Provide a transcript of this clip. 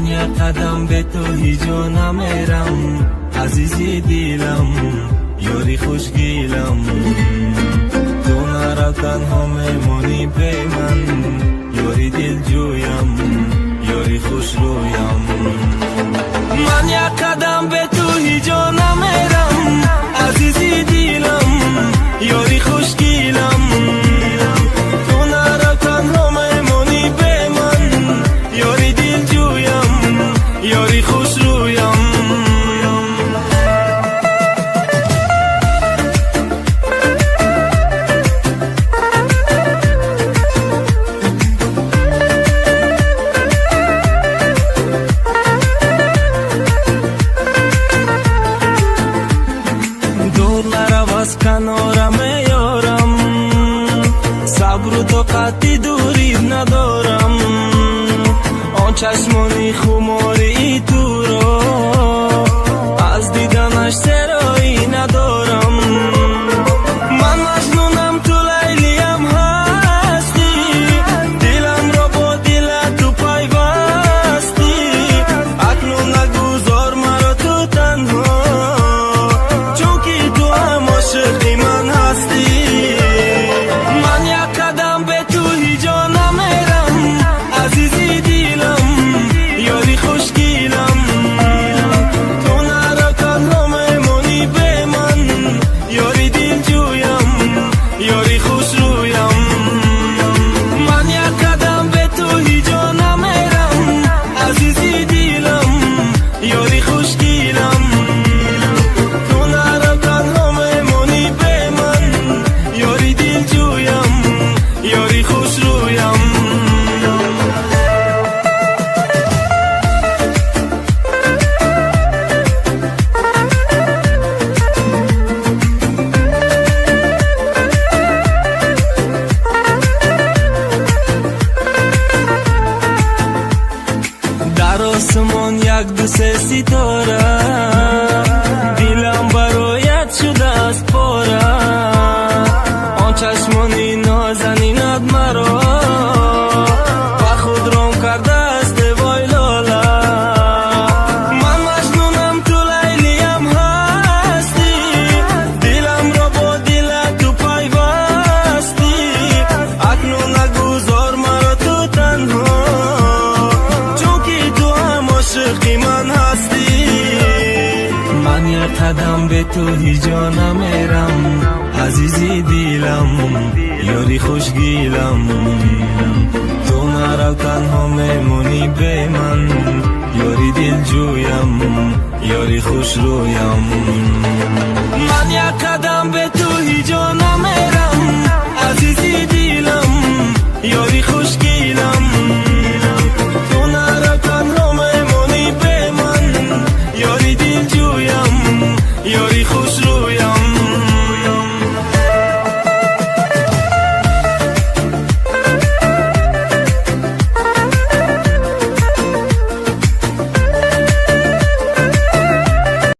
یک قدم به تو هیچ جا نمیرم، عزیزی دیلم، یاری خوشگیلم. تو نرو تنها میمونی به من، یاری دل جویم، یاری خوش رویم. من یک قدم به تو هیچ جا نمیرم، عزیزی دیلم، یاری خوشگیلم. تو نرو تنها میمونی به من، یاری دل جویم، یاری خوش رویم. از کنارم یارم، صبر و طاقتی دوری ندارم. آن چشمانی خماری تو را از دیدنش سرایی ندارم. من مجنونم تو لیلیم هستی، دلم را با دل تو پیوستی. اکنون نگذار مرا تو تنها، چونکه تو هم عاشقی من هستی. من یک قدم به تو هیچ جا نمیرم، عزیزی دیلم، یاری خوشگیلم. تو نرو تنها میمونی به من، یاری دل جویم، یاری خوش رویم. من یک قدم به تو هیچ جا نمیرم، عزیزی دیلم، یاری خوشگیلم. تو نرو تنها میمونی به من، یاری دل جویم، یاری خوش رویم. در آسمان یک دو سه ستاره، دلم برایت شده از پاره. آن چشمانی نازنینت مرا و خود رام کرده است وای لاله. من مجنونم تو لیلیم هستی، دلم را با دل تو پیوستی. اکنون نگذار مرا تو تنها، چونکه تو هم عاشقی من هستی. من یک قدم به تو هیچ جا نمیرم، عزیزی دیلم، یاری خوشگیلم. تو نرو تنها میمونی به من، یاری دل جویم، یاری خوش رویم. من یک قدم به تو هیچ جا